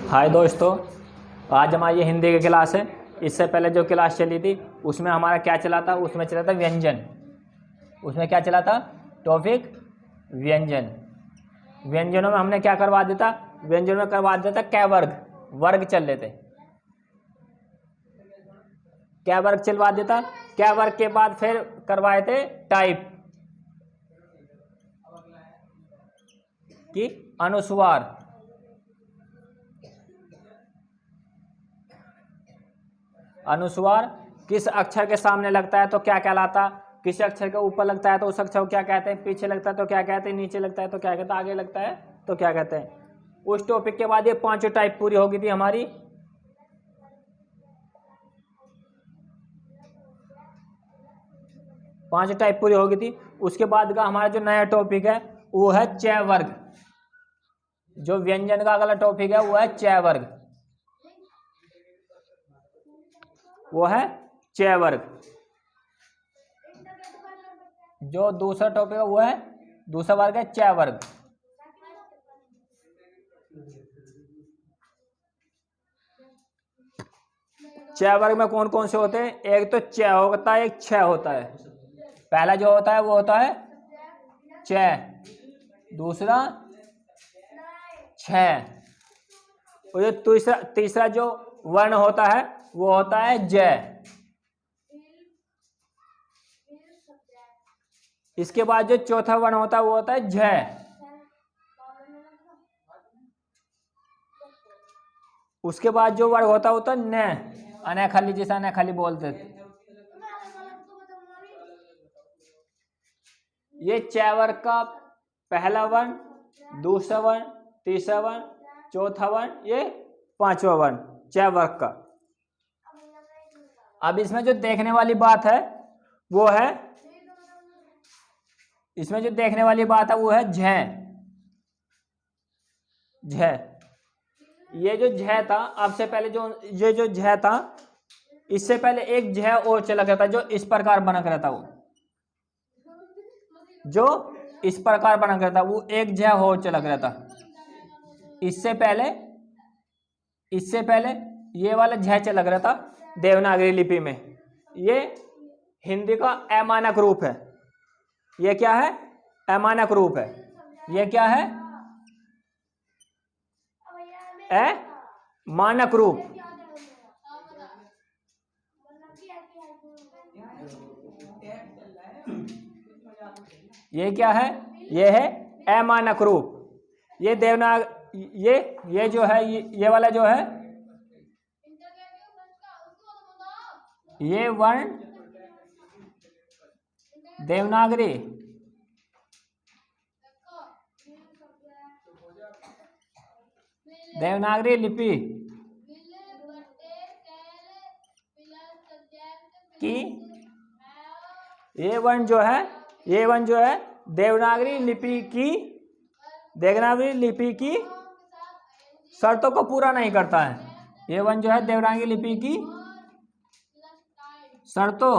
हाय दोस्तों, आज हमारी हिंदी की क्लास है। इससे पहले जो क्लास चली थी उसमें हमारा क्या चला था? उसमें चला था व्यंजन। उसमें क्या चला था? टॉपिक व्यंजन। व्यंजनों में हमने क्या करवा दिया था? व्यंजनों में करवा दिया था कै वर्ग, वर्ग चल रहे थे। कै वर्ग चलवा देता। कै वर्ग के बाद फिर करवाए थे टाइप की अनुस्वार। अनुस्वार किस अक्षर के सामने लगता है तो क्या कहलाता, किस अक्षर के ऊपर लगता है तो उस अक्षर को क्या कहते हैं, पीछे लगता है तो क्या कहते हैं, नीचे लगता है तो क्या कहते हैं, आगे लगता है तो क्या कहते हैं। उस टॉपिक के बाद ये पांचों टाइप पूरी हो गई थी हमारी। पांच टाइप पूरी हो गई थी। उसके बाद का हमारा जो नया टॉपिक है वो है चय वर्ग। जो व्यंजन का अगला टॉपिक है वो है चय वर्ग, वो है चय वर्ग। जो दूसरा टॉपिक है वो है दूसरा वर्ग है चय वर्ग। चय वर्ग में कौन कौन से होते हैं? एक तो चय होता है, एक छह होता है। पहला जो होता है वो होता है चय, दूसरा छह, और जो तीसरा जो वर्ण होता है वो होता है जय। इसके बाद जो चौथा वर्ण होता है वो होता है झ। उसके बाद जो वर्ग होता है वो तो न, अनखाली, जैसा अनखाली बोलते थे। ये चय वर्ग का पहला वर्ण, दूसरा वर्ण, तीसरा वर्ण, चौथा वर्ण, ये पांचवा वर्ण चय वर्ग का। अब इसमें जो देखने वाली बात है वो है, इसमें जो देखने वाली बात है वो है झ। झ, ये जो झ था, अब से पहले जो ये जो झ था, इससे पहले एक झ और चला गया था जो इस प्रकार बना कर था। वो जो इस प्रकार बना कर था वो एक झ और चला गया था। इससे पहले ये वाला झ चला गया था देवनागरी लिपि में। ये हिंदी का अमानक रूप है। ये क्या है? अमानक रूप है। ये क्या है? मानक रूप। ये क्या है? ये है अमानक रूप। ये ये जो है, ये वाला जो है, ये वर्ण देवनागरी लिपि की, ये वर्ण जो है, ये वर्ण जो है देवनागरी लिपि की शर्तों को पूरा नहीं करता है। ये वर्ण जो है देवनागरी लिपि की शर्तों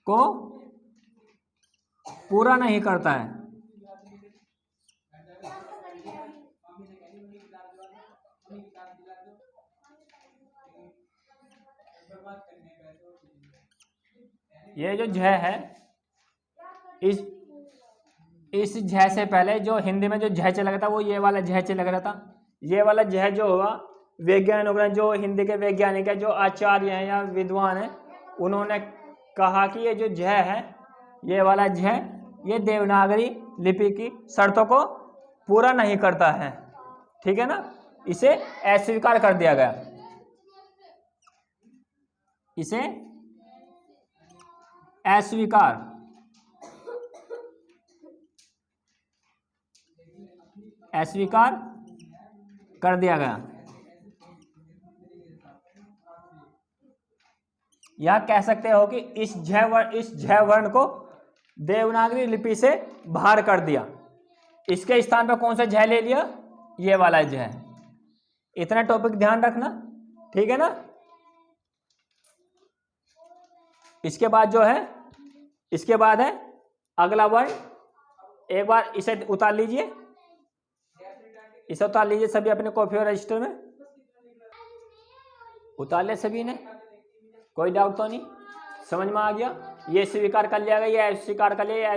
को पूरा नहीं करता है। ये जो झ है, इस झ से पहले जो हिंदी में जो झ चला गया था वो ये वाला झ चला गया था। ये वाला झ जो हुआ, वैज्ञानिकों ने, जो हिंदी के वैज्ञानिक है, जो आचार्य हैं या विद्वान हैं, उन्होंने कहा कि ये जो झ है, ये वाला झ, ये देवनागरी लिपि की शर्तों को पूरा नहीं करता है। ठीक है ना? इसे अस्वीकार कर दिया गया। इसे अस्वीकार कर दिया गया। यह कह सकते हो कि इस झ वर्ण को देवनागरी लिपि से बाहर कर दिया। इसके स्थान पर कौन सा झ ले लिया? ये वाला झ। इतना टॉपिक ध्यान रखना, ठीक है ना? इसके बाद जो है, इसके बाद है अगला वर्ण। एक बार इसे उतार लीजिए। इसे उतार लीजिए सभी अपने कॉपी और रजिस्टर में, उतार ले सभी ने, कोई डाउट तो नहीं, समझ में आ गया। ये स्वीकार कर लिया गया, ये अस्वीकार कर लिया,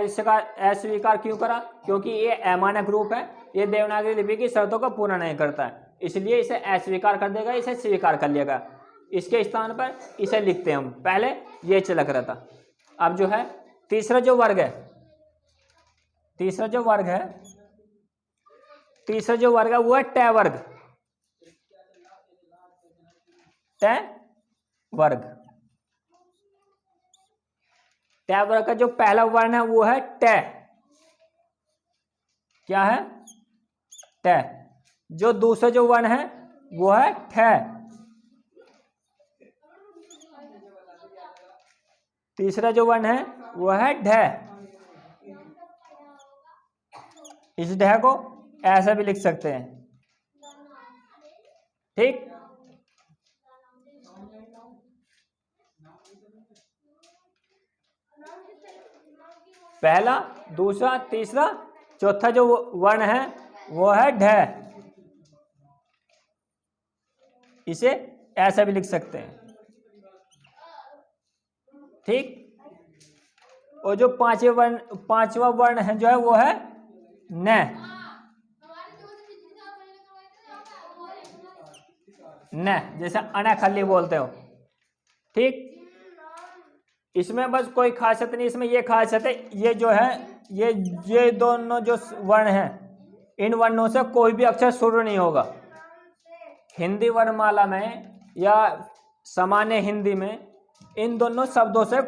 अस्वीकार क्यों करा, क्योंकि ये अमानक ग्रुप है, ये देवनागरी लिपि की शर्तों को पूरा नहीं करता है, इसलिए इसे अस्वीकार कर देगा, इसे स्वीकार कर लिएगा। इसके स्थान पर इसे लिखते हैं हम, पहले ये चलक रहा था। अब जो है तीसरा जो वर्ग है, तीसरा जो वर्ग है वो है टय वर्ग। टय वर्ग, टय वर्ग का जो पहला वर्ण है वो है टय। क्या है? टय। जो दूसरा जो वर्ण है वो है ठय। तीसरा जो वर्ण है वो है ढ। इस ढ को ऐसा भी लिख सकते हैं, ठीक। पहला, दूसरा, तीसरा, चौथा जो वर्ण है वो है ढ। इसे ऐसा भी लिख सकते हैं, ठीक। और जो पांचवा वर्ण है जो है वो है न। न जैसे अनाखली बोलते हो, ठीक। इसमें बस कोई खासियत नहीं, इसमें ये खासियत है, ये जो है ये दोनों जो वर्ण हैं, इन वर्णों से कोई भी अक्षर शुरू नहीं होगा। हिंदी वर्णमाला में या सामान्य हिंदी में इन दोनों शब्दों से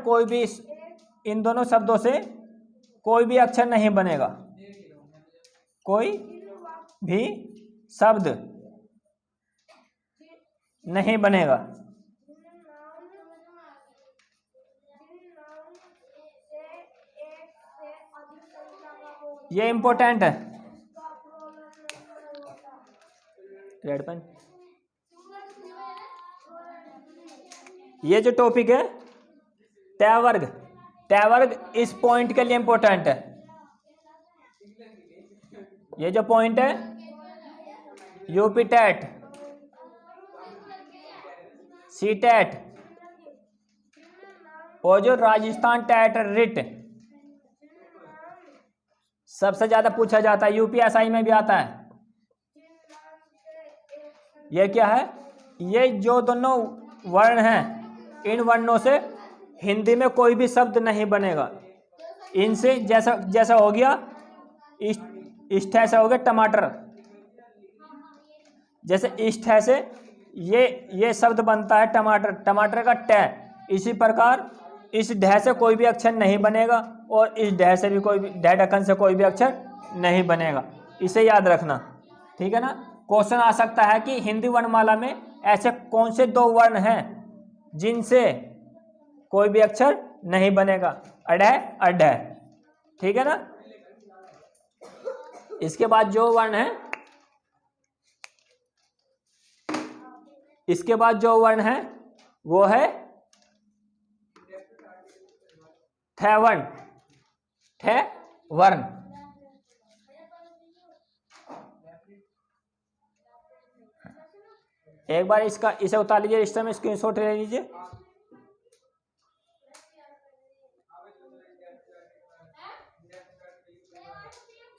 कोई भी अक्षर नहीं बनेगा, कोई भी शब्द नहीं बनेगा। ये इंपॉर्टेंट है, रेड पेन। ये जो टॉपिक है टय वर्ग इस पॉइंट के लिए इंपॉर्टेंट है। ये जो पॉइंट है यूपी टेट, सी टेट और जो राजस्थान टेट रिट सबसे ज्यादा पूछा जाता है, यूपीएसआई में भी आता है। ये क्या है? ये जो दोनों वर्ण हैं, इन वर्णों से हिंदी में कोई भी शब्द नहीं बनेगा। इनसे जैसा हो गया इष्ट से हो गया टमाटर, जैसे इष्ट है से ये शब्द बनता है टमाटर का ट। इसी प्रकार इस ढ से कोई भी अक्षर नहीं बनेगा और इस ढ से भी कोई भी ढक्कन से कोई भी अक्षर नहीं बनेगा। इसे याद रखना, ठीक है ना। क्वेश्चन आ सकता है कि हिंदी वर्णमाला में ऐसे कौन से दो वर्ण हैं जिनसे कोई भी अक्षर नहीं बनेगा, अढ अढ, ठीक है ना। इसके बाद जो वर्ण है वो है थ वर्ण। एक बार इसे उतार लीजिए, रजिस्टर में स्क्रीनशॉट ले लीजिए।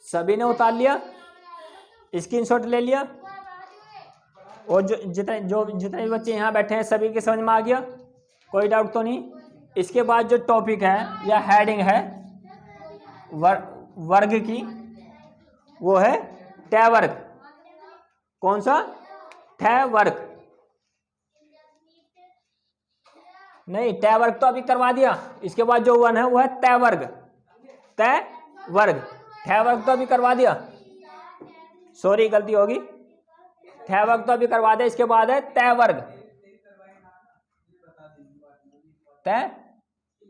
सभी ने उतार लिया, स्क्रीनशॉट ले लिया, और जितने भी बच्चे यहाँ बैठे हैं सभी के समझ में आ गया, कोई डाउट तो नहीं। इसके बाद जो टॉपिक है या हेडिंग है वर्ग की, वो है टय वर्ग। कौन सा? टय वर्ग। नहीं, टय वर्ग तो अभी करवा दिया। इसके बाद जो वन है वो है टय वर्ग। टय वर्ग तो अभी करवा दिया, सॉरी गलती होगी। टय वर्ग तो अभी करवा दिया। इसके बाद है टय वर्ग। टय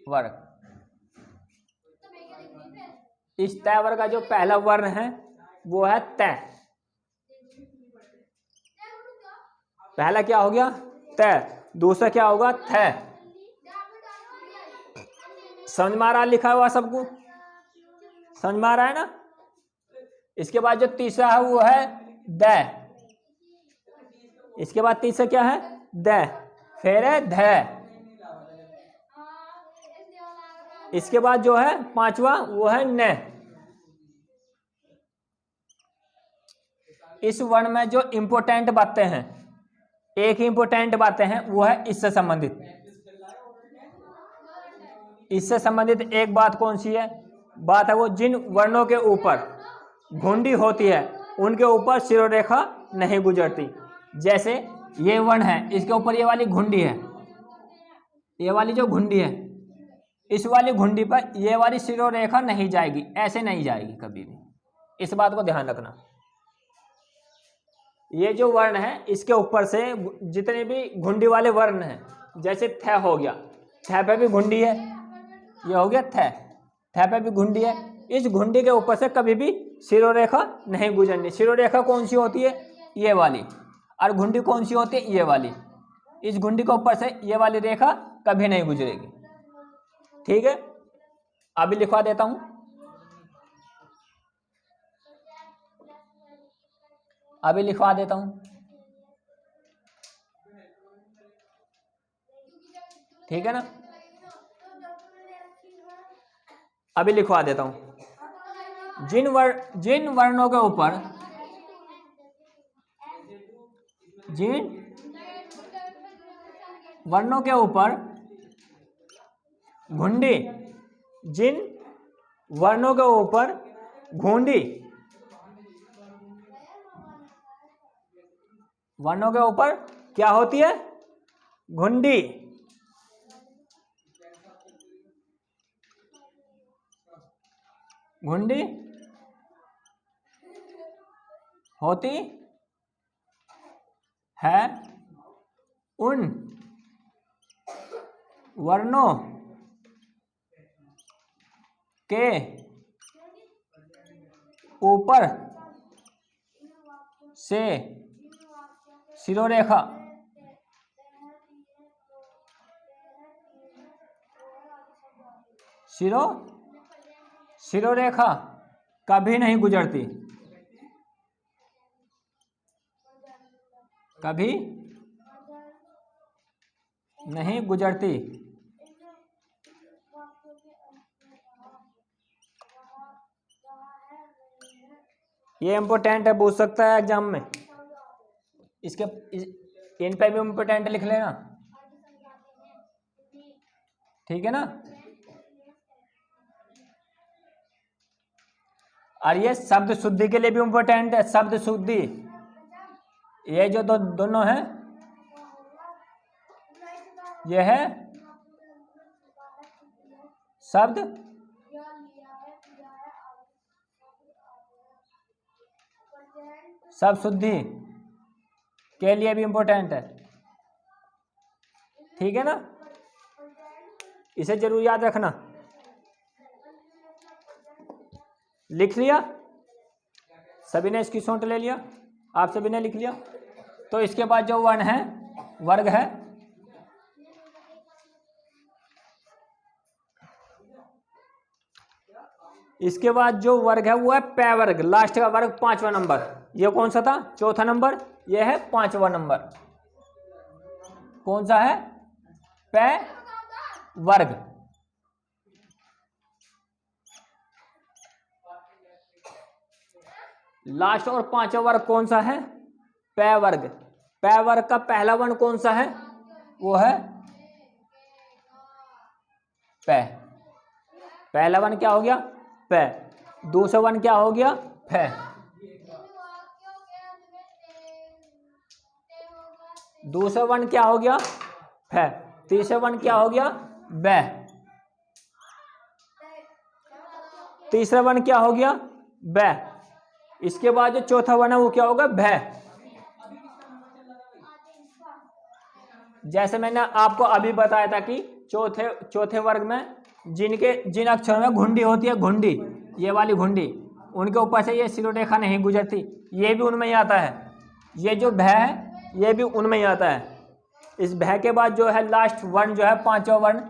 वर्ग, इस टय वर्ग का जो पहला वर्ण है वो है त। पहला क्या हो गया? त। दूसरा क्या होगा? थ। समझ में आ रहा है लिखा हुआ सबको? समझ में आ रहा है ना। इसके बाद जो तीसरा है वो है द, इसके बाद तीसरा क्या है द, फिर है ध, इसके बाद जो है पांचवा वो है न। इस वर्ण में जो इंपोर्टेंट बातें हैं, एक ही इंपोर्टेंट बातें हैं वो है इससे संबंधित। इससे संबंधित एक बात कौन सी है, बात है वो जिन वर्णों के ऊपर घुंडी होती है उनके ऊपर शिरोरेखा नहीं गुजरती। जैसे ये वर्ण है, इसके ऊपर ये वाली घुंडी है, ये वाली जो घुंडी है, इस वाली घुंडी पर ये वाली शिरोरेखा नहीं जाएगी, ऐसे नहीं जाएगी कभी भी, इस बात को ध्यान रखना। ये जो वर्ण है इसके ऊपर से जितने भी घुंडी वाले वर्ण हैं, जैसे थ हो गया, थ पे भी घुंडी है, ये हो गया थ, थ पे भी घुंडी है, इस घुंडी के ऊपर से कभी भी शिरोरेखा नहीं गुजरनी। शिरोरेखा कौन सी होती है, ये वाली, और घुंडी कौन सी होती है, ये वाली। इस घुंडी के ऊपर से ये वाली रेखा कभी नहीं गुजरेगी। ठीक है, अभी लिखवा देता हूं, अभी लिखवा देता हूं, ठीक है ना, अभी लिखवा देता हूं। जिन वर्णों के ऊपर, जिन वर्णों के ऊपर घुंडी, जिन वर्णों के ऊपर घुंडी, वर्णों के ऊपर क्या होती है, घुंडी, घुंडी होती है, उन वर्णों के ऊपर से शिरोरेखा शिरोरेखा कभी नहीं गुजरती, कभी नहीं गुजरती। ये इम्पोर्टेंट है, पूछ सकता है एग्जाम में, इसके इन पे भी इम्पोर्टेंट लिख लेना, ठीक है ना। और ये शब्द शुद्धि के लिए भी इम्पोर्टेंट है, शब्द शुद्धि, ये जो दोनों है, ये है शब्द शब्द शुद्धि के लिए भी इम्पोर्टेंट है, ठीक है ना, इसे जरूर याद रखना। लिख लिया सभी ने, इसकी शॉट ले लिया, आप सभी ने लिख लिया। तो इसके बाद जो वर्ण है, वर्ग है, इसके बाद जो वर्ग है वो है पै वर्ग, लास्ट का वर्ग, पांचवा नंबर। ये कौन सा था, चौथा नंबर, ये है पांचवा नंबर। कौन सा है, पै वर्ग। लास्ट और पांचवा वर्ग कौन सा है, पै वर्ग। पै वर्ग का पहला वर्ण कौन सा है, वो है पै। पहला वर्ण क्या हो गया, पै। दूसरा वर्ण क्या हो गया, फै। दूसरा वर्ण क्या हो गया, फै। तीसरा वर्ण क्या हो गया, बै। तीसरा वर्ण क्या हो गया, बै। इसके बाद जो चौथा वर्ण है वो क्या होगा, भै। जैसे मैंने आपको अभी बताया था कि चौथे वर्ग में जिन अक्षरों में घुंडी होती है, घुंडी, ये वाली घुंडी, उनके ऊपर से ये शिरोरेखा नहीं गुजरती, ये भी उनमें ही आता है। ये जो भै है ये भी उनमें ही आता है। इस भै के बाद जो है लास्ट वर्ण जो है, पांचवा वर्ण,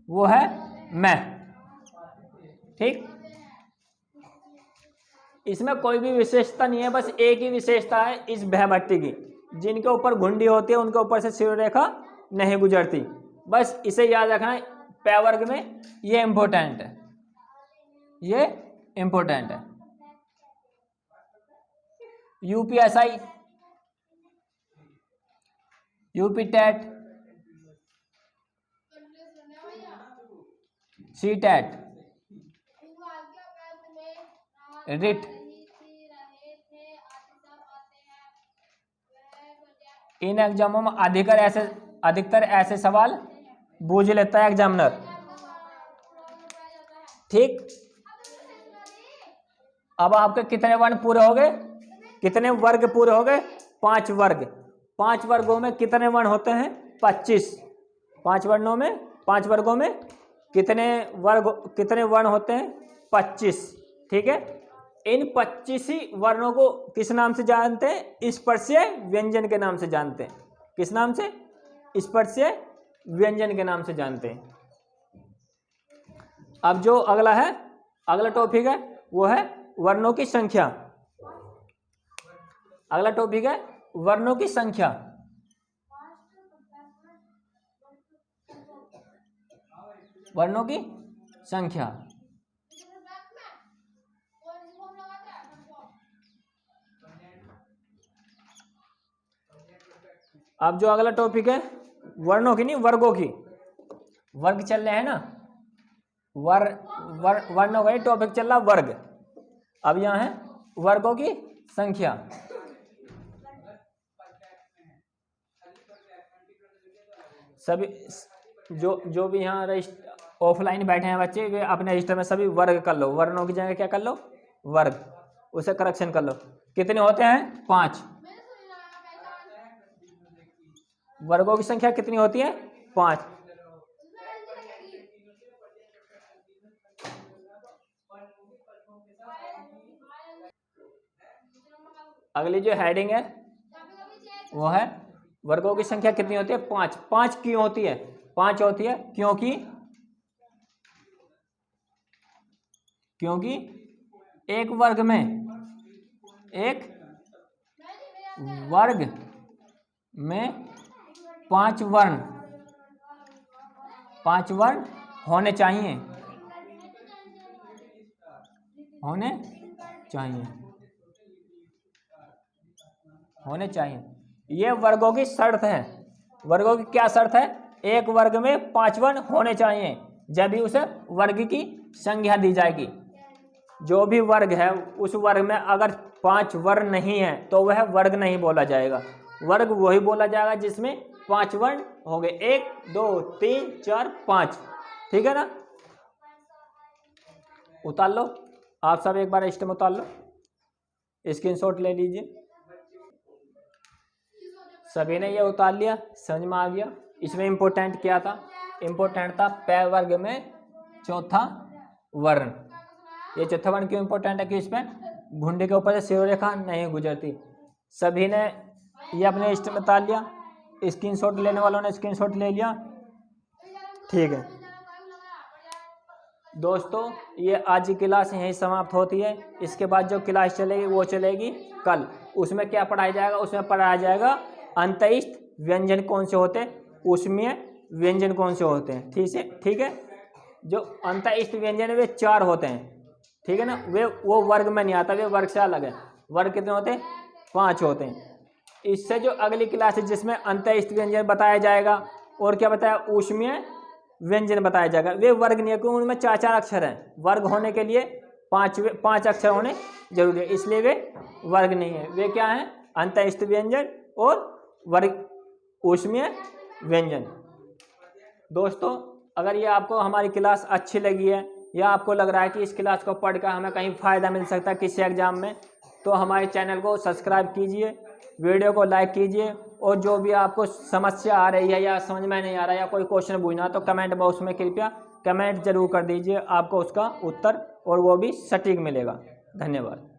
वो है मैं। ठीक, इसमें कोई भी विशेषता नहीं है, बस एक ही विशेषता है इस भयभट्टी की, जिनके ऊपर घुंडी होती है उनके ऊपर से शिरोरेखा रेखा नहीं गुजरती। बस इसे याद रखना है, प वर्ग में ये इम्पोर्टेंट है, ये इम्पोर्टेंट है। UPSI, UP TET, C TET, REET, इन एग्जामों में अधिकतर ऐसे सवाल बूझ लेता है एग्जामिनर। ठीक, अब आपके कितने वर्ण पूरे हो गए, कितने वर्ग पूरे हो गए? 5 वर्ग। 5 वर्गों में कितने वर्ण होते हैं? 25। 5 वर्गों में कितने वर्ण होते हैं? 25। ठीक है, इन 25 ही वर्णों को किस नाम से जानते हैं? स्पर्शीय व्यंजन के नाम से जानते हैं। किस नाम से? स्पर्शीय व्यंजन के नाम से जानते हैं। अब जो अगला टॉपिक है वो है वर्णों की संख्या। अगला टॉपिक है वर्णों की संख्या। वर्णों की संख्या। अब जो अगला टॉपिक है वर्णों की नहीं, वर्गों की। वर्ग चल रहे हैं ना, वर्णों का टॉपिक चल रहा वर्ग। अब यहाँ है वर्गों की संख्या। सभी जो भी यहाँ ऑफलाइन बैठे हैं बच्चे, वे अपने रजिस्टर में सभी वर्ग कर लो। वर्णों की जगह क्या कर लो? वर्ग। उसे करेक्शन कर लो। कितने होते हैं? 5। वर्गों की संख्या कितनी होती है? 5। अगली जो हेडिंग है वो है वर्गों की संख्या कितनी होती है? 5। 5 क्यों होती है? 5 होती है क्योंकि एक वर्ग में 5 वर्ण होने चाहिए। ये वर्गों की शर्त है। वर्गों की क्या शर्त है? एक वर्ग में 5 वर्ण होने चाहिए, जब भी उसे वर्ग की संख्या दी जाएगी। जो भी वर्ग है उस वर्ग में अगर 5 वर्ण नहीं है तो वह वर्ग नहीं बोला जाएगा। वर्ग वही बोला जाएगा जिसमें 5 वर्ण होंगे। 1 2 3 4 5। ठीक है ना? उतार लो आप सब, एक बार स्टेम उतार लो, स्क्रीनशॉट ले लीजिए। सभी ने ये उतार लिया, समझ में आ गया? इसमें इम्पोर्टेंट क्या था? इम्पोर्टेंट था प वर्ग में चौथा वर्ण। ये चौथा वर्ण क्यों इम्पोर्टेंट है? कि इसमें घुंडी के ऊपर से शिरोरेखा नहीं गुजरती। सभी ने ये अपने स्टेम में उतार लिया। स्क्रीनशॉट लेने वालों ने स्क्रीनशॉट ले लिया। ठीक है दोस्तों, ये आज की क्लास यहीं समाप्त होती है। इसके बाद जो क्लास चलेगी वो चलेगी कल। उसमें क्या पढ़ाया जाएगा? उसमें पढ़ाया जाएगा अंतःस्थ व्यंजन कौन से होते हैं, उसमें व्यंजन कौन से होते हैं। ठीक है, जो अंतःस्थ व्यंजन है वे 4 होते हैं। ठीक है ना? वो वर्ग में नहीं आता, वे वर्ग से अलग है। वर्ग कितने होते हैं? 5 होते हैं। इससे जो अगली क्लास है जिसमें अंतःस्थ व्यंजन बताया जाएगा और क्या बताया? ऊष्मीय व्यंजन बताया जाएगा। वे वर्ग नहीं है क्योंकि उनमें 4 अक्षर हैं। वर्ग होने के लिए 5 अक्षर होने जरूरी है, इसलिए वे वर्ग नहीं है। वे क्या हैं? अंतःस्थ व्यंजन और वर्ग ऊष्मीय व्यंजन। दोस्तों, अगर ये आपको हमारी क्लास अच्छी लगी है या आपको लग रहा है कि इस क्लास को पढ़कर हमें कहीं फ़ायदा मिल सकता है किसी एग्जाम में, तो हमारे चैनल को सब्सक्राइब कीजिए, वीडियो को लाइक कीजिए, और जो भी आपको समस्या आ रही है या समझ में नहीं आ रहा है या कोई क्वेश्चन पूछना तो कमेंट बॉक्स में कृपया कमेंट जरूर कर दीजिए। आपको उसका उत्तर और वो भी सटीक मिलेगा। धन्यवाद।